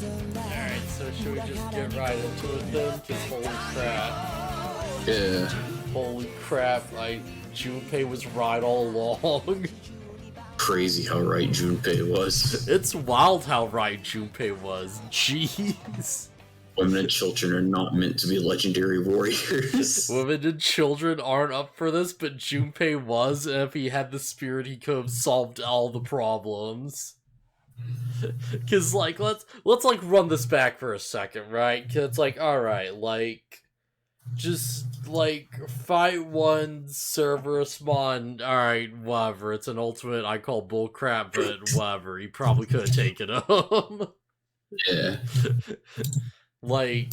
Alright, so should we just get right into it then? Because holy crap. Yeah. Holy crap, Junpei was right all along. Crazy how right Junpei was. It's wild how right Junpei was. Jeez. Women and children are not meant to be legendary warriors. Women and children aren't up for this, but Junpei was, and if he had the spirit, he could have solved all the problems. Cause like let's like run this back for a second, right? Cause it's like, alright, like just like fight one Cerberus mon, alright, whatever. It's an ultimate I call bullcrap, but whatever. He probably could have taken him. Yeah. Like,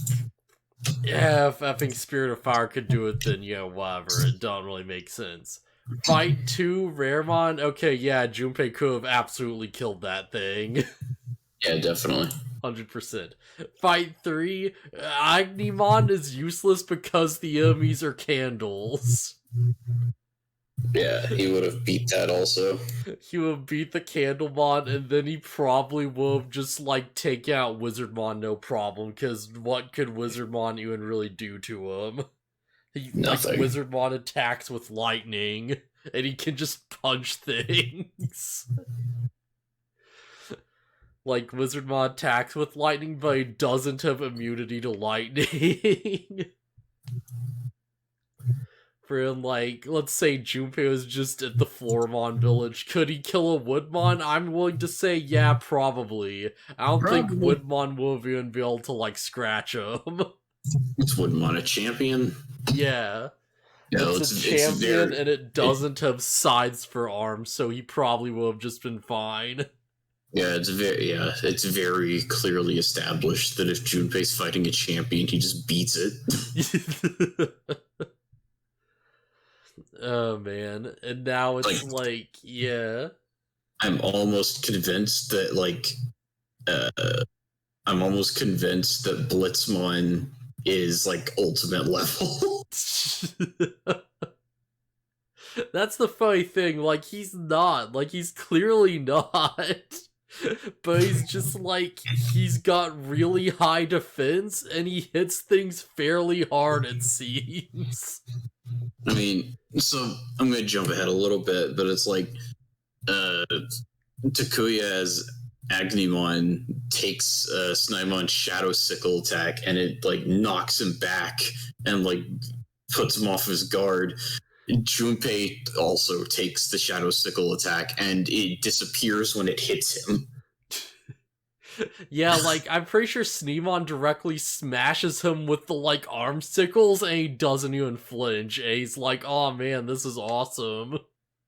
yeah, if effing Spirit of Fire could do it, then yeah, whatever. It don't really make sense. Fight 2, Raremon, okay, yeah, Junpei could have absolutely killed that thing. Yeah, definitely. 100%. Fight 3, Agnimon is useless because the enemies are candles. Yeah, he would have beat that also. He would have beat the Candlemon, and then he probably would have just, like, taken out Wizardmon no problem, because what could Wizardmon even really do to him? Nothing. Like, Wizardmon attacks with lightning, and he can just punch things. Like, Wizardmon attacks with lightning, but he doesn't have immunity to lightning. For him, like, let's say Junpei was just at the Floormon village. Could he kill a Woodmon? I'm willing to say, yeah, probably. I don't think Woodmon will even be able to, like, scratch him. It's Woodmon a champion? Yeah. No, it's a champion, and it doesn't have sides for arms, so he probably will have just been fine. Yeah, it's very clearly established that if Junpei's fighting a champion, he just beats it. Oh man, and now it's like yeah. I'm almost convinced that Blitzmon is like ultimate level. That's the funny thing, like he's not, like he's clearly not. But he's just like, he's got really high defense and he hits things fairly hard, it seems. I mean, so I'm gonna jump ahead a little bit, but it's like Takuya as Agnimon takes Snimon's Shadow Sickle attack and it like knocks him back and like puts him off his guard. Junpei also takes the Shadow Sickle attack and it disappears when it hits him. Yeah, like, I'm pretty sure Sneemon directly smashes him with the, like, arm sickles and he doesn't even flinch. And he's like, oh man, this is awesome.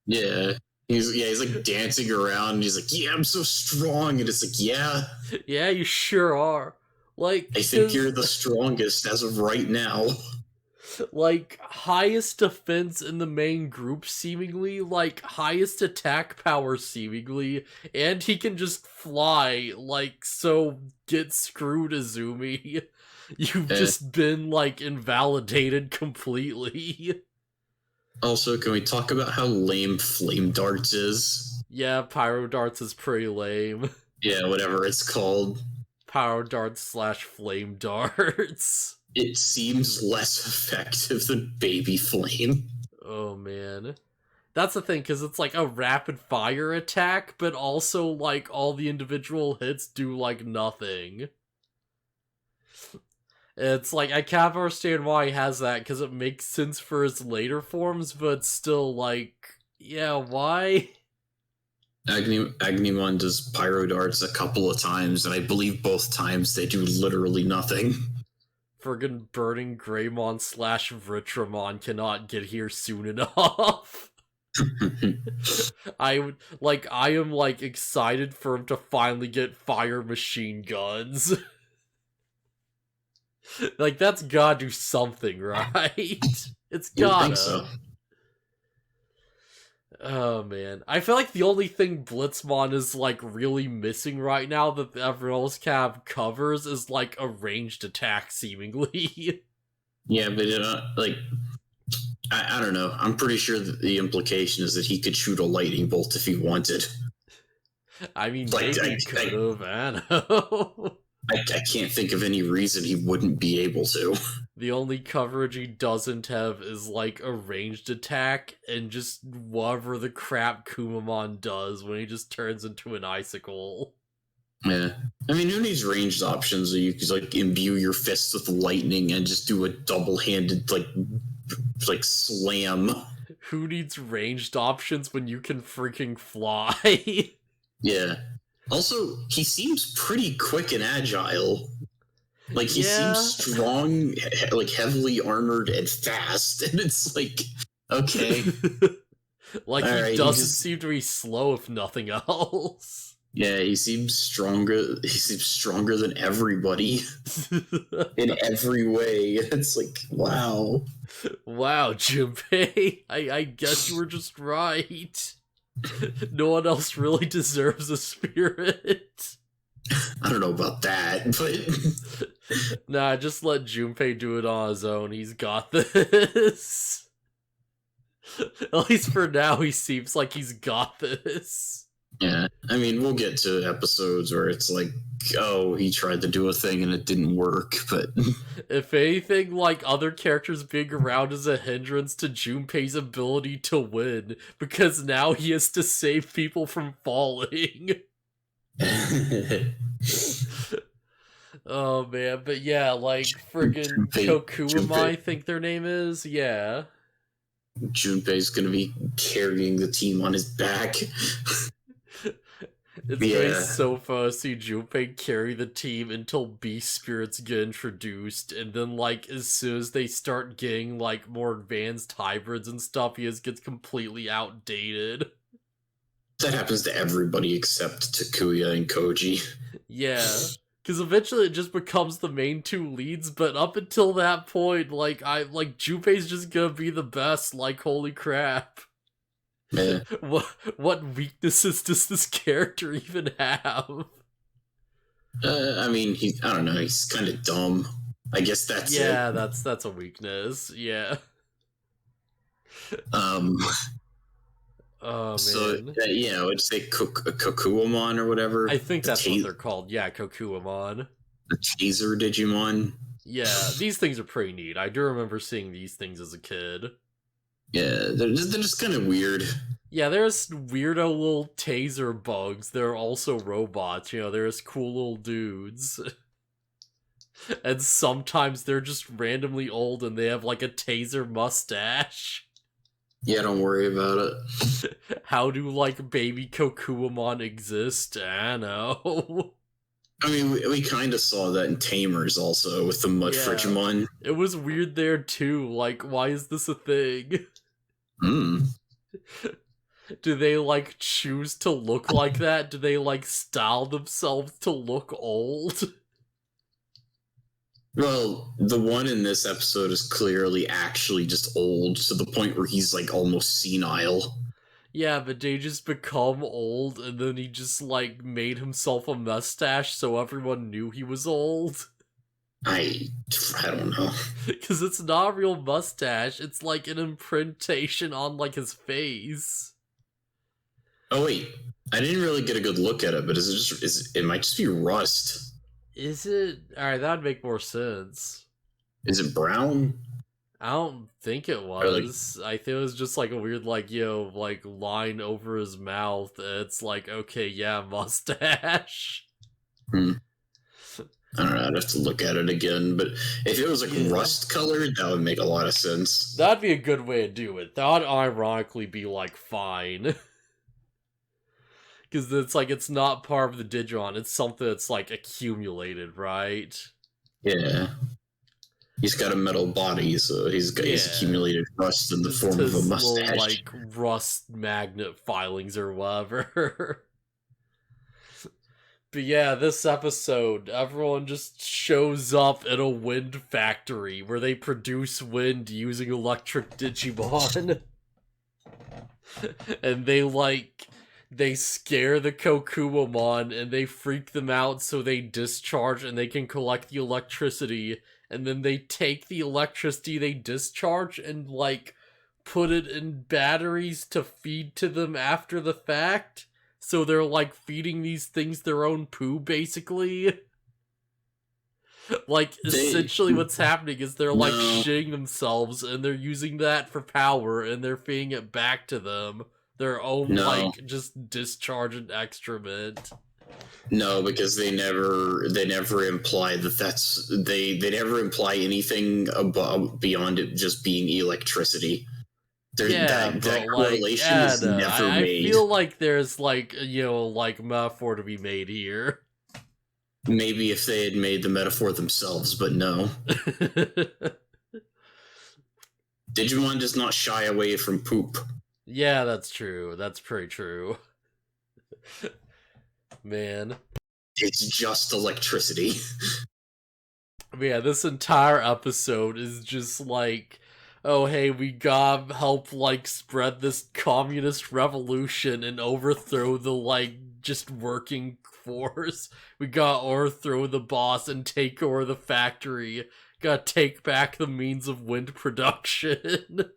Yeah. He's like dancing around and he's like, yeah, I'm so strong. And it's like, yeah. Yeah, you sure are. Like, I think you're the strongest as of right now. Like, highest defense in the main group, seemingly, like, highest attack power, seemingly, and he can just fly, like, so get screwed, Izumi. You've just been, like, invalidated completely. Also, can we talk about how lame Flame Darts is? Yeah, Pyro Darts is pretty lame. Yeah, whatever it's called. Pyro Darts / Flame Darts. It seems less effective than Baby Flame. Oh, man. That's the thing, because it's like a rapid fire attack, but also, like, all the individual hits do, like, nothing. It's like, I can't understand why he has that, because it makes sense for his later forms, but still, like, yeah, why? Agnimon does Pyro Darts a couple of times, and I believe both times they do literally nothing. Friggin' Burning Greymon / Vitramon cannot get here soon enough. I am, like, excited for him to finally get fire machine guns. Like, that's gotta do something, right? It's gotta. Think so. Oh, man. I feel like the only thing Blitzmon is, like, really missing right now that everyone else can have covers is, like, a ranged attack, seemingly. Yeah, but, like, I don't know. I'm pretty sure that the implication is that he could shoot a lightning bolt if he wanted. I mean, maybe he could've, I don't know. I can't think of any reason he wouldn't be able to. The only coverage he doesn't have is like a ranged attack and just whatever the crap Kumamon does when he just turns into an icicle. Yeah. I mean, who needs ranged options? You could like imbue your fists with lightning and just do a double-handed like slam. Who needs ranged options when you can freaking fly? Yeah. Also, he seems pretty quick and agile. Like, he seems strong, like, heavily armored and fast. And it's like, okay. Like, he doesn't seem to be slow, if nothing else. Yeah, he seems stronger. He seems stronger than everybody in every way. It's like, wow. Wow, Junpei. I guess you were just right. No one else really deserves a spirit. I don't know about that, but... Nah, just let Junpei do it on his own. He's got this. At least for now, he seems like he's got this. Yeah, I mean, we'll get to episodes where it's like, oh, he tried to do a thing and it didn't work, but... If anything, like, other characters being around is a hindrance to Junpei's ability to win, because now he has to save people from falling. Oh, man, but yeah, like, friggin' Kokuama, I think their name is, yeah. Junpei's gonna be carrying the team on his back. It's going so fun to see Junpei carry the team until beast spirits get introduced, and then, like, as soon as they start getting, like, more advanced hybrids and stuff, he just gets completely outdated. That happens to everybody except Takuya and Koji. Yeah, because eventually it just becomes the main two leads, but up until that point, like, Junpei's just gonna be the best, like, holy crap. Yeah. What weaknesses does this character even have? I mean, I don't know, he's kind of dumb. I guess that's it. Yeah, that's a weakness, yeah. Oh, man. So, it's say Kokuamon or whatever. I think that's what they're called. Yeah, Kokuamon. The Taser Digimon. Yeah, these things are pretty neat. I do remember seeing these things as a kid. Yeah, they're just kind of weird. Yeah, there's weirdo little taser bugs. They're also robots, they're just cool little dudes. And sometimes they're just randomly old and they have like a taser mustache. Yeah, don't worry about it. How do, like, baby Kokuamon exist? I know. I mean, we kind of saw that in Tamers also, with the Mudfridgemon. It was weird there, too. Like, why is this a thing? Do they, like, choose to look like that? Do they, like, style themselves to look old? Well, the one in this episode is clearly actually just old, to the point where he's, like, almost senile. Yeah, but they just become old, and then he just, like, made himself a mustache so everyone knew he was old. I don't know. Because it's not a real mustache, it's like an imprintation on, like, his face. Oh, wait. I didn't really get a good look at it, but it might just be rust. Is it? Alright, that'd make more sense. Is it brown? I don't think it was. I think it was just like a weird, like, line over his mouth. It's like, okay, yeah, mustache. I don't know, I'd have to look at it again, but if it was, like, rust colored, that would make a lot of sense. That'd be a good way to do it. That'd ironically be, like, fine. Because it's like, it's not part of the Digimon, it's something that's, like, accumulated, right? Yeah. He's got a metal body, so he's accumulated rust in the form of a mustache. Little, like, rust magnet filings or whatever. But yeah, this episode, everyone just shows up at a wind factory where they produce wind using electric Digimon. And they scare the Kokuamon and they freak them out so they discharge and they can collect the electricity, and then they take the electricity they discharge and, like, put it in batteries to feed to them after the fact. So they're, like, feeding these things their own poo, basically. Like, essentially what's happening is they're, like, No. shitting themselves, and they're using that for power, and they're feeding it back to them. Their own, No. like, just discharge and excrement. No, because they never imply they never imply anything beyond it just being electricity. That correlation is never I made. feel like there's, like, like, metaphor to be made here. Maybe if they had made the metaphor themselves, but no. Digimon does not shy away from poop. Yeah, that's true. That's pretty true. Man. It's just electricity. Yeah, this entire episode is just like, oh hey, we gotta help, like, spread this communist revolution and overthrow the, like, just working force. We gotta overthrow the boss and take over the factory. Gotta take back the means of wind production.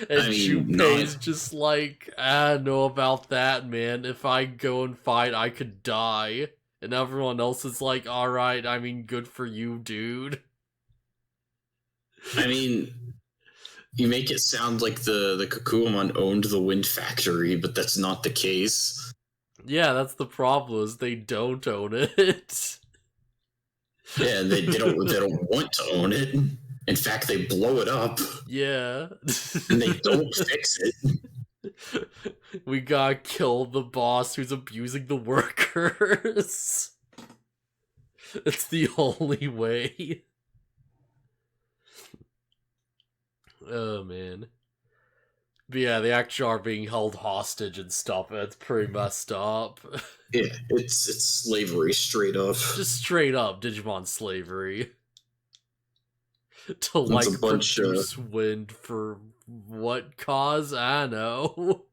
And Junpei's just like, I don't know about that, man. If I go and fight, I could die. And everyone else is like, alright, I mean, good for you, dude. I mean, you make it sound like the Kakuamon owned the wind factory, but that's not the case. Yeah, that's the problem, is they don't own it. Yeah, they don't want to own it. In fact, they blow it up. Yeah. And they don't fix it. We gotta kill the boss who's abusing the workers. It's the only way. Oh, man. But yeah, they actually are being held hostage and stuff, and it's pretty messed up. Yeah, it's slavery, straight up. Just straight up Digimon slavery. To, like, produce wind for what cause? I don't know.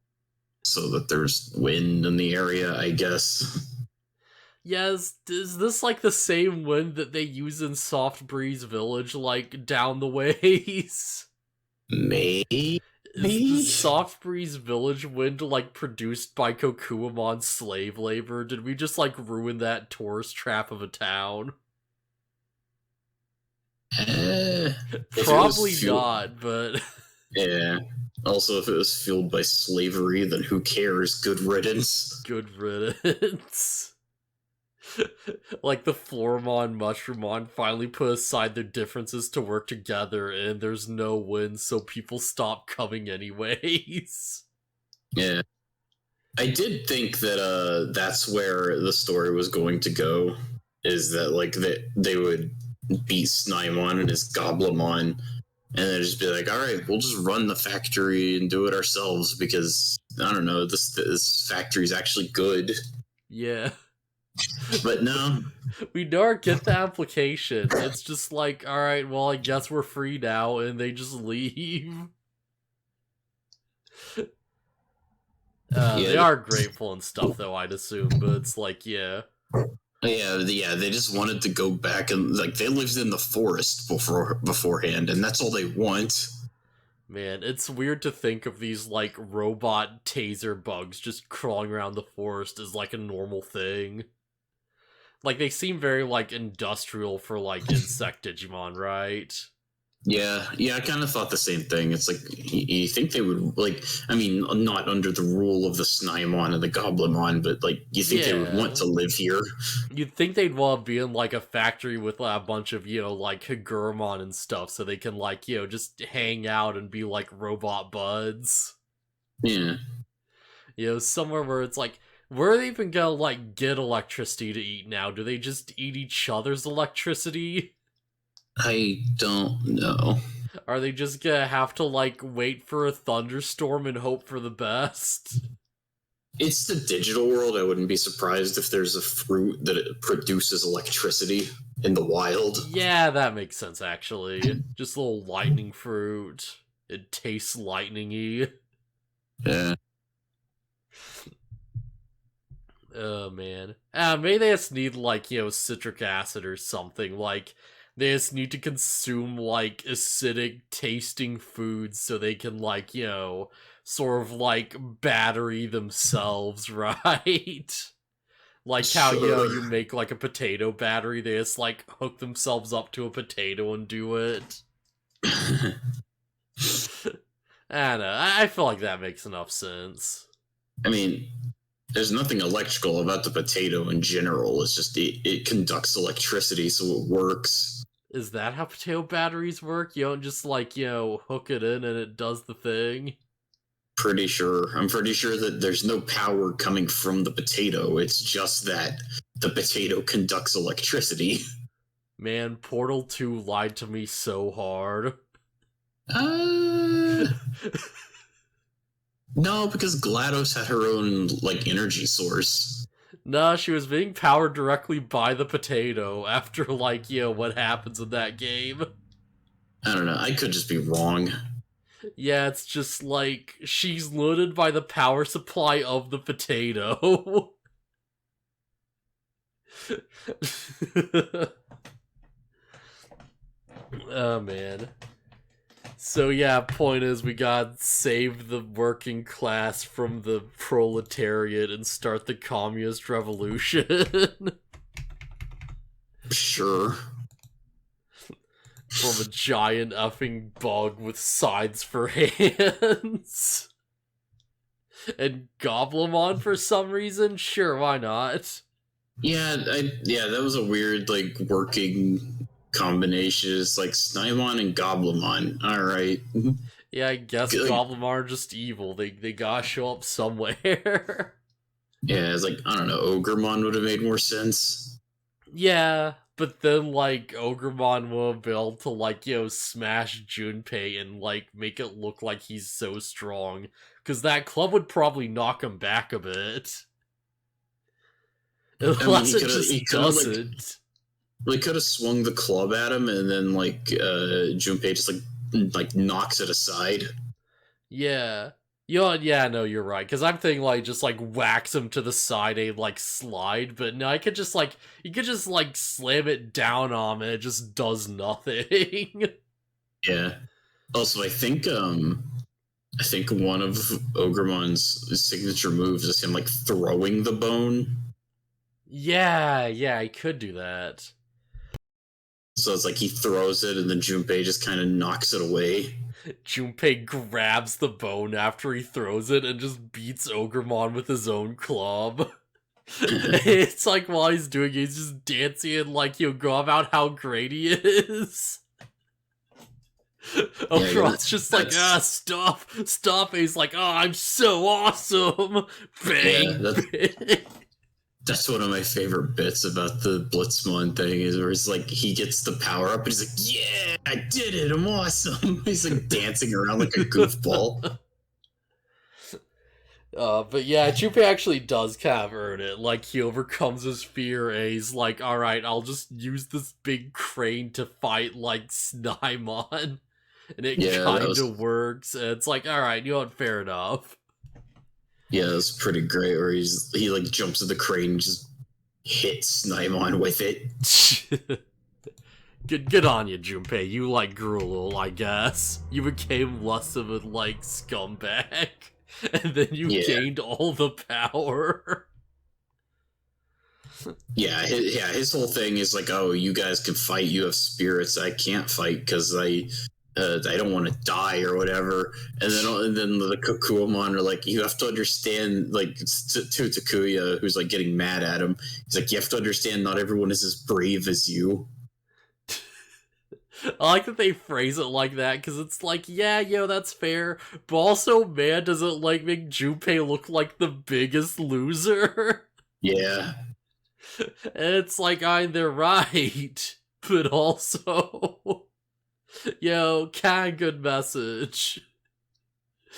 So that there's wind in the area, I guess. Yes, is this like the same wind that they use in Soft Breeze Village, like, down the ways? Maybe? Is the Soft Breeze Village wind, like, produced by Kokuamon slave labor? Did we just, like, ruin that tourist trap of a town? Probably not, but... Yeah. Also, if it was fueled by slavery, then who cares? Good riddance. Good riddance. Like, the Floramon and Mushroomon finally put aside their differences to work together, and there's no win, so people stop coming anyways. Yeah. I did think that that's where the story was going to go, is that, like, they would beat Snymon and his Goblimon, and then just be like, alright, we'll just run the factory and do it ourselves, because, I don't know, this factory's actually good. Yeah. But no. We don't get the application. It's just like, alright, well, I guess we're free now, and they just leave. They are grateful and stuff, though, I'd assume, but it's like, yeah. Yeah, they just wanted to go back, and, like, they lived in the forest beforehand, and that's all they want. Man, it's weird to think of these, like, robot taser bugs just crawling around the forest as, like, a normal thing. Like, they seem very, like, industrial for, like, insect Digimon, right? Yeah, I kind of thought the same thing. It's like, you think they would, like, I mean, not under the rule of the Snymon and the Goblimon, but, like, you think they would want to live here. You'd think they'd want to be in, like, a factory with a bunch of, like, Higurumon and stuff, so they can, like, just hang out and be, like, robot buds. Yeah. Somewhere where it's like, where are they even gonna, like, get electricity to eat now? Do they just eat each other's electricity? I don't know. Are they just gonna have to, like, wait for a thunderstorm and hope for the best? It's the digital world. I wouldn't be surprised if there's a fruit that it produces electricity in the wild. Yeah, that makes sense, actually. Just a little lightning fruit. It tastes lightning-y. Yeah. Oh, man. Maybe they just need, like, citric acid or something. Like, they just need to consume, like, acidic tasting foods so they can, like, sort of, like, battery themselves, right? Like how, you know, Sure. you make, like, a potato battery, they just, like, hook themselves up to a potato and do it. I don't know, I feel like that makes enough sense. I mean, there's nothing electrical about the potato in general. It's just it conducts electricity, so it works. Is that how potato batteries work? You don't just, like, you know, hook it in and it does the thing? Pretty sure. I'm pretty sure that there's no power coming from the potato. It's just that the potato conducts electricity. Man, Portal 2 lied to me so hard. No, because GLaDOS had her own, like, energy source. Nah, she was being powered directly by the potato after, like, you know, what happens in that game. I don't know. I could just be wrong. Yeah, it's just like, she's loaded by the power supply of the potato. Oh, man. So yeah, point is we gotta save the working class from the proletariat and start the communist revolution. Sure. From a giant effing bug with sides for hands. And Goblimon for some reason? Sure, why not? Yeah, that was a weird, like, working combination. It's like Snymon and Goblimon. Alright. Yeah, I guess Good. Goblimon are just evil. They gotta show up somewhere. Yeah, it's like, I don't know, Ogremon would have made more sense. Yeah, but then, like, Ogremon will be able to, like, you know, smash Junpei and, like, make it look like he's so strong. Because that club would probably knock him back a bit. Unless it just doesn't. They could have swung the club at him, and then, like, Junpei just, like knocks it aside. Yeah. Yeah, no, you're right. Because I'm thinking, like, just, like, whacks him to the side and, like, slide. But no, I could just, like, you could just, like, slam it down on him and it just does nothing. Yeah. Also, I think one of Ogremon's signature moves is him, like, throwing the bone. Yeah, I could do that. So it's like he throws it, and then Junpei just kind of knocks it away. Junpei grabs the bone after he throws it and just beats Ogremon with his own club. It's like while he's doing it, he's just dancing and like he'll go about how great he is. Ogremon's just like, stop. And he's like, I'm so awesome. Bang, bang. That's one of my favorite bits about the Blitzmon thing, is where it's like he gets the power up and he's like, yeah, I did it, I'm awesome. He's like dancing around like a goofball. But yeah, Junpei actually does kind of earn it. Like, he overcomes his fear and he's like, alright, I'll just use this big crane to fight, like, Snymon. And it kind of works. And it's like, alright, you know what, fair enough. Yeah, that's pretty great, where he like jumps in the crane and just hits Snymon with it. Good on you, Junpei. You, like, grew a little, I guess. You became less of a, like, scumbag. And then you gained all the power. His whole thing is like, oh, you guys can fight, you have spirits, I can't fight because I don't want to die or whatever. And then the Kokuomon are like, you have to understand, like, to Takuya, who's like getting mad at him, he's like, you have to understand not everyone is as brave as you. I like that they phrase it like that, because it's like, yeah, that's fair, but also, man, does it, like, make Junpei look like the biggest loser? Yeah. And it's like, they're right, but also, kind of good message.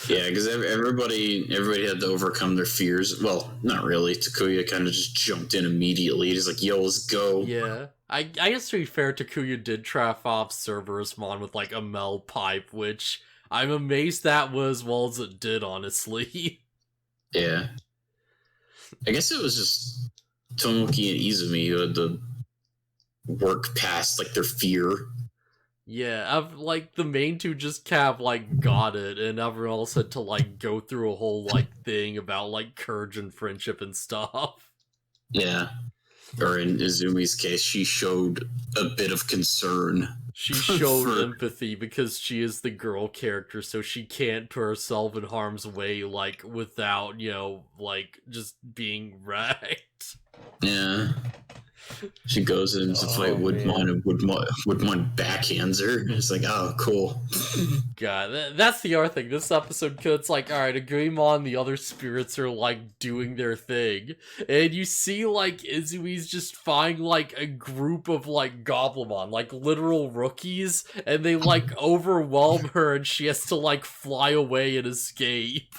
Yeah, because everybody had to overcome their fears. Well, not really. Takuya kind of just jumped in immediately. He's like, yo, let's go. Yeah. I guess to be fair, Takuya did trap off Cerberusmon with, like, a Mel pipe, which I'm amazed that went as well as it did, honestly. Yeah. I guess it was just Tomoki and Izumi who had to work past, like, their fear. Yeah, like, the main two just kind of, like, got it, and everyone else had to, like, go through a whole, like, thing about, like, courage and friendship and stuff. Yeah. Or in Izumi's case, she showed a bit of concern. She showed empathy because she is the girl character, so she can't put herself in harm's way, like, without, you know, like, just being wrecked. Yeah. She goes into fight Woodmon, and Woodmon backhands her. It's like, oh, cool. God, that's the other thing. This episode, it's like, alright, Agreemon, the other spirits are, like, doing their thing. And you see, like, Izumi's just find, like, a group of, like, Goblimon, like, literal rookies, and they, like, overwhelm her, and she has to, like, fly away and escape.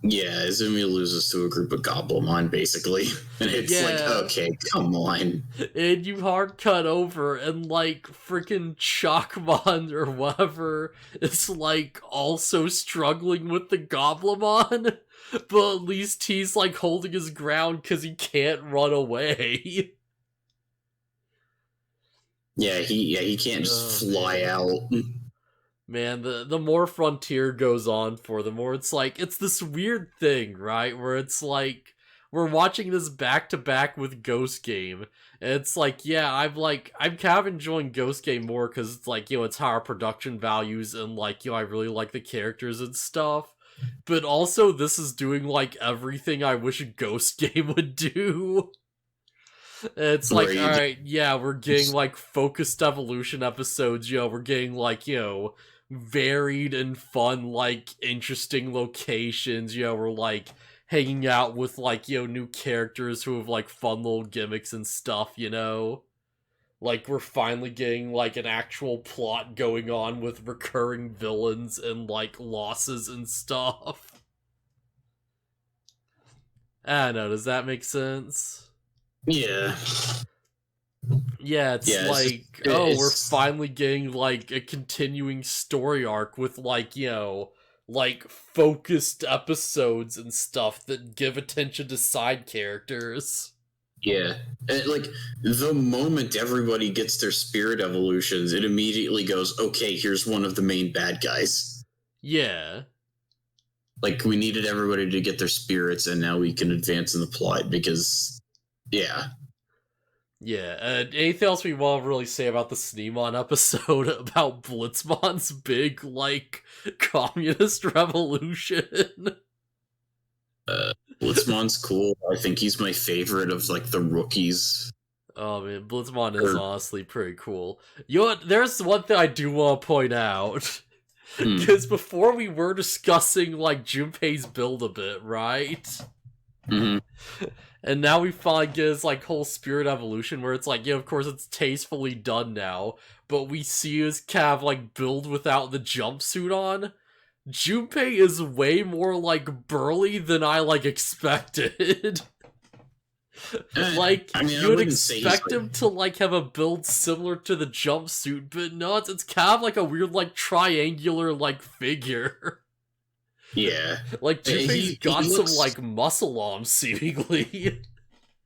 Yeah, Izumi loses to a group of Goblimon, basically. And it's like, okay, come on. And you hard cut over, and, like, freaking Chalkmon or whatever is, like, also struggling with the Goblimon. But at least he's, like, holding his ground because he can't run away. Yeah, he can't just fly out. Man, the more Frontier goes on for, the more it's like, it's this weird thing, right? Where it's like, we're watching this back-to-back with Ghost Game, and it's like, yeah, I'm kind of enjoying Ghost Game more, because it's like, you know, it's higher production values, and like, you know, I really like the characters and stuff. But also, this is doing, like, everything I wish a Ghost Game would do. It's like, alright, yeah, we're getting, like, focused evolution episodes, you know, we're getting, like, you know, varied and fun, like, interesting locations, you know, we're, like, hanging out with, like, you know, new characters who have, like, fun little gimmicks and stuff, you know? Like, we're finally getting, like, an actual plot going on with recurring villains and, like, losses and stuff. I don't know, does that make sense? Yeah. Yeah, it's we're finally getting, like, a continuing story arc with, like, you know, like, focused episodes and stuff that give attention to side characters. Yeah. And, like, the moment everybody gets their spirit evolutions, it immediately goes, okay, here's one of the main bad guys. Yeah. Like, we needed everybody to get their spirits, and now we can advance in the plot, because, yeah. Yeah, anything else we want to really say about the Sneemon episode about Blitzmon's big, like, communist revolution? Blitzmon's cool. I think he's my favorite of, like, the rookies. Oh man, Blitzmon is honestly pretty cool. You know what, there's one thing I do want to point out. Because before we were discussing, like, Junpei's build a bit, right? Mm-hmm. And now we finally get his, like, whole spirit evolution where it's like, yeah, of course it's tastefully done now, but we see his Cav, like, build without the jumpsuit on. Junpei is way more, like, burly than I, like, expected. Like, you would expect him to, like, have a build similar to the jumpsuit, but no, it's kind of like a weird, like, triangular, like, figure. Yeah. Like, Junpei's got some, like, muscle arms, seemingly.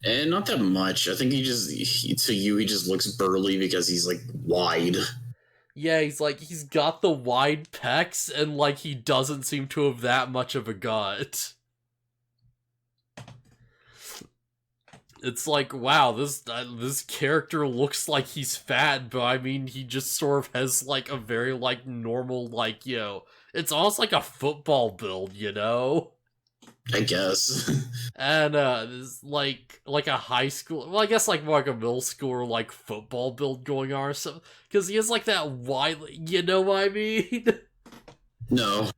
And not that much. I think he just looks burly because he's, like, wide. Yeah, he's got the wide pecs, and, like, he doesn't seem to have that much of a gut. It's like, wow, this character looks like he's fat, but I mean, he just sort of has, like, a very, like, normal, like, you know, it's almost like a football build, you know? I guess. And, this, like a high school, well, I guess, like, more like a middle schooler, like, football build going on or something, because he has, like, that wide, you know what I mean? No.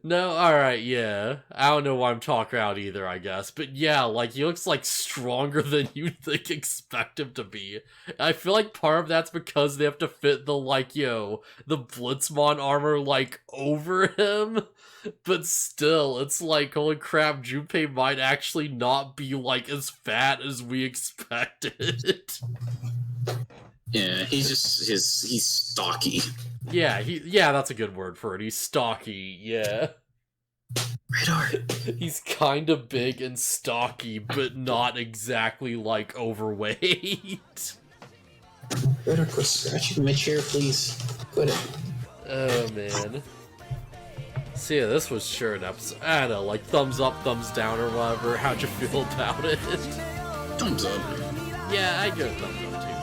No, alright, yeah. I don't know why I'm talking out either, I guess. But yeah, like, he looks, like, stronger than you'd think expect him to be. I feel like part of that's because they have to fit the, like, you know, the Blitzmon armor, like, over him. But still, it's like, holy crap, Junpei might actually not be, like, as fat as we expected. Yeah, he's stocky. Yeah, that's a good word for it. He's stocky, yeah. Radar. He's kind of big and stocky, but not exactly, like, overweight. Radar, quit scratching my chair, please. Quit it. Oh, man. So yeah, this was sure an episode. I don't know, like, thumbs up, thumbs down, or whatever. How'd you feel about it? Thumbs up. Yeah, I give it a thumbs up too.